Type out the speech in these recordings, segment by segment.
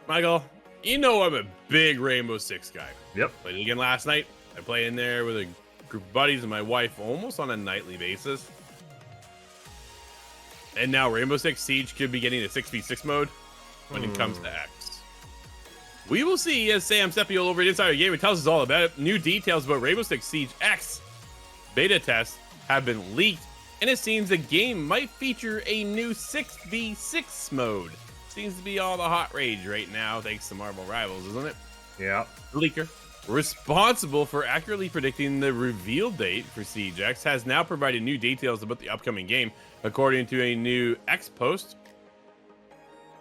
Michael, you know I'm a big Rainbow Six guy. Yep. Played it again last night. I play in there with a group of buddies and my wife almost on a nightly basis. And now Rainbow Six Siege could be getting a 6v6 mode when it comes to X. We will see as Sam Seppiol over at Insider Gaming tells us all about it. New details about Rainbow Six Siege X beta tests have been leaked, and it seems the game might feature a new 6v6 mode. Seems to be all the hot rage right now, thanks to Marvel Rivals, isn't it? Yeah. The leaker, responsible for accurately predicting the reveal date for Siege X, has now provided new details about the upcoming game. According to a new X post,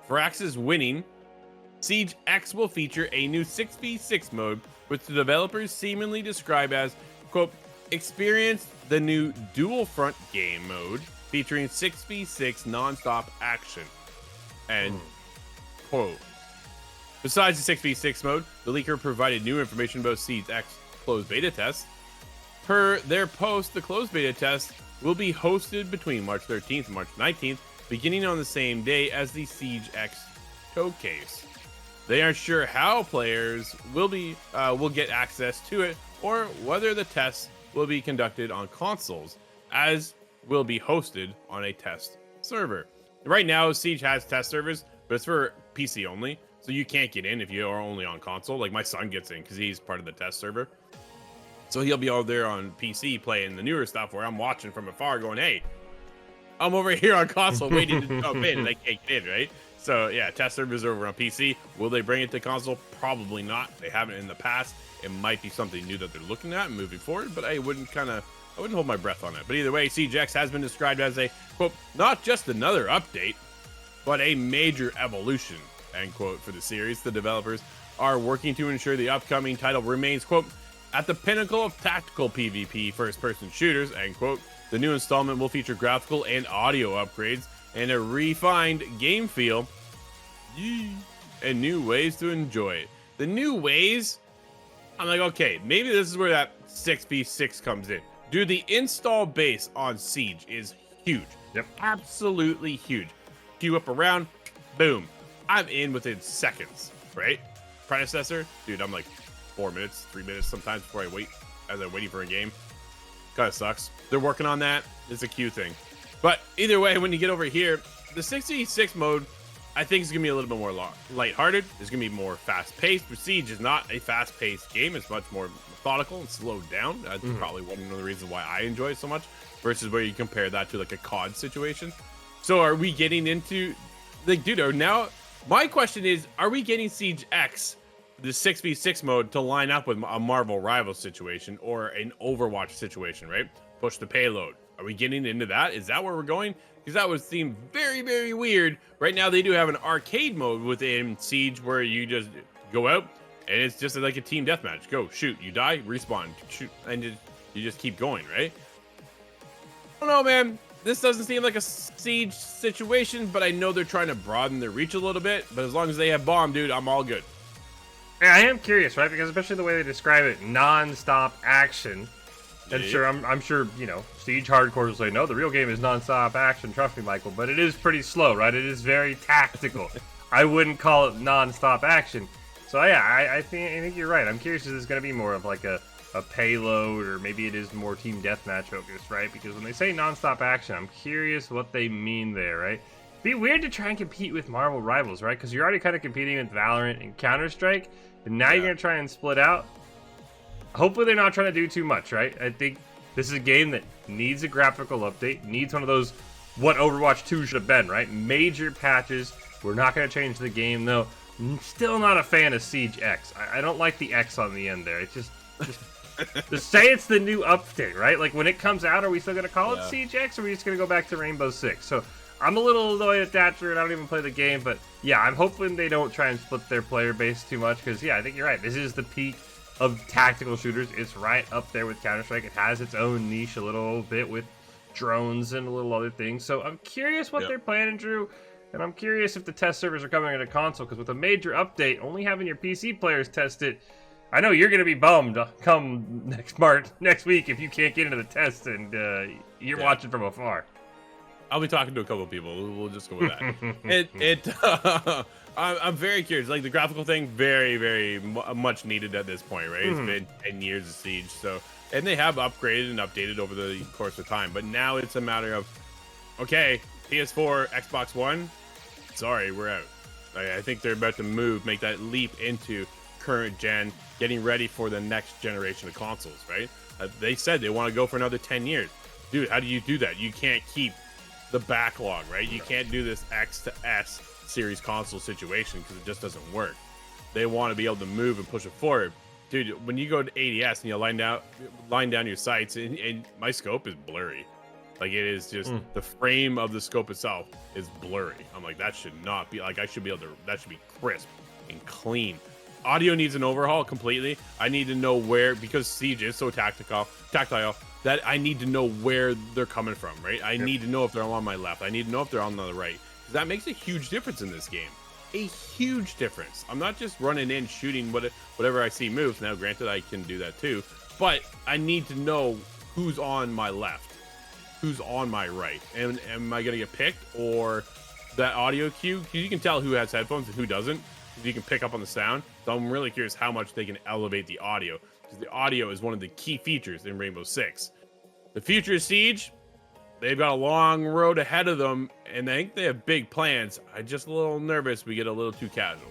for X's winning, Siege X will feature a new 6v6 mode, which the developers seemingly describe as, quote, experience the new dual front game mode featuring 6v6 non-stop action. And quote, besides the 6v6 mode, the leaker provided new information about Siege X closed beta tests. Per their post, the closed beta test will be hosted between March 13th and March 19th, beginning on the same day as the Siege X showcase. They aren't sure how players will get access to it or whether the tests will be conducted on consoles, as will be hosted on a test server. Right now, Siege has test servers, but it's for PC only, so you can't get in if you are only on console. Like my son gets in because he's part of the test server. So he'll be all there on PC playing the newer stuff where I'm watching from afar going, hey, I'm over here on console waiting to jump in and I can't get in, right? So yeah, test servers are over on PC. Will they bring it to console? Probably not. They haven't in the past. It might be something new that they're looking at moving forward, but I wouldn't hold my breath on it. But either way, Siege X has been described as a, quote, not just another update, but a major evolution, end quote, for the series. The developers are working to ensure the upcoming title remains, quote, at the pinnacle of tactical PvP first-person shooters, end quote. The new installment will feature graphical and audio upgrades and a refined game feel and new ways to enjoy it. The new ways, I'm like, okay, maybe this is where that 6v6 comes in. Dude, the install base on Siege is huge. Yep. Absolutely huge. Queue up around, boom. I'm in within seconds, right? Predecessor, dude, I'm like 4 minutes, 3 minutes sometimes before I wait as I'm waiting for a game. Kind of sucks. They're working on that. It's a queue thing. But either way, when you get over here, the 6v6 mode, I think is going to be a little bit more lighthearted. It's going to be more fast-paced. But Siege is not a fast-paced game. It's much more methodical and slowed down. That's probably one of the reasons why I enjoy it so much, versus where you compare that to like a COD situation. So are we getting into, like, dude, now my question is, are we getting Siege X, the 6v6 mode, to line up with a Marvel Rivals situation or an Overwatch situation, right? Push the payload. Are we getting into that? Is that where we're going? Because that would seem very, very weird. Right now, they do have an arcade mode within Siege where you just go out and it's just like a team deathmatch. Go, shoot, you die, respawn, shoot, and you just keep going, right? I don't know, man. This doesn't seem like a Siege situation, but I know they're trying to broaden their reach a little bit. But as long as they have bomb, dude, I'm all good. Yeah, I am curious, right? Because especially the way they describe it, non-stop action. And sure, I'm sure, you know, Siege hardcore will say, no, the real game is non-stop action. Trust me, Michael. But it is pretty slow, right? It is very tactical. I wouldn't call it non-stop action. So yeah, I think you're right. I'm curious if this is going to be more of like a payload, or maybe it is more team deathmatch focused, right? Because when they say non-stop action, I'm curious what they mean there, right? It'd be weird to try and compete with Marvel Rivals, right? Because you're already kind of competing with Valorant and Counter-Strike, and now you're going to try and split out. Hopefully they're not trying to do too much, right? I think this is a game that needs a graphical update, needs one of those what Overwatch 2 should have been, right? Major patches. We're not going to change the game, though. Still not a fan of Siege X. I don't like the X on the end there. It's just say it's the new update, right? Like when it comes out, are we still going to call it Siege X, or are we just going to go back to Rainbow Six? So I'm a little annoyed at that, and I don't even play the game, but yeah, I'm hoping they don't try and split their player base too much, because yeah, I think you're right. This is the peak of tactical shooters. It's right up there with Counter-Strike. It has its own niche a little bit with drones and a little other things. So I'm curious what they're planning, Drew, and I'm curious if the test servers are coming into console, because with a major update, only having your PC players test it, I know you're going to be bummed come next week if you can't get into the test and you're watching from afar. I'll be talking to a couple of people. We'll just go with that. I'm very curious. Like the graphical thing, very much needed at this point, right? It's been 10 years of Siege, so and they have upgraded and updated over the course of time. But now it's a matter of, okay, PS4, Xbox One, sorry, we're out. I think they're about to make that leap into current gen, getting ready for the next generation of consoles, right? They said they want to go for another 10 years. Dude, how do you do that? You can't keep the backlog, right? You can't do this X to S series console situation because it just doesn't work. They want to be able to move and push it forward. Dude, when you go to ADS and you line down your sights, and my scope is blurry. Like it is just the frame of the scope itself is blurry. I'm like, that should not be like, I should be able to, that should be crisp and clean. Audio needs an overhaul completely. I need to know where, because Siege is so tactile, that I need to know where they're coming from, right? I need to know if they're on my left. I need to know if they're on the right. Because that makes a huge difference in this game. A huge difference. I'm not just running in, shooting whatever I see moves. Now, granted, I can do that too. But I need to know who's on my left, who's on my right. And am I going to get picked? Or that audio cue? You can tell who has headphones and who doesn't. You can pick up on the sound. So I'm really curious how much they can elevate the audio, because the audio is one of the key features in Rainbow Six. The future of Siege, they've got a long road ahead of them, and I think they have big plans. I'm just a little nervous we get a little too casual.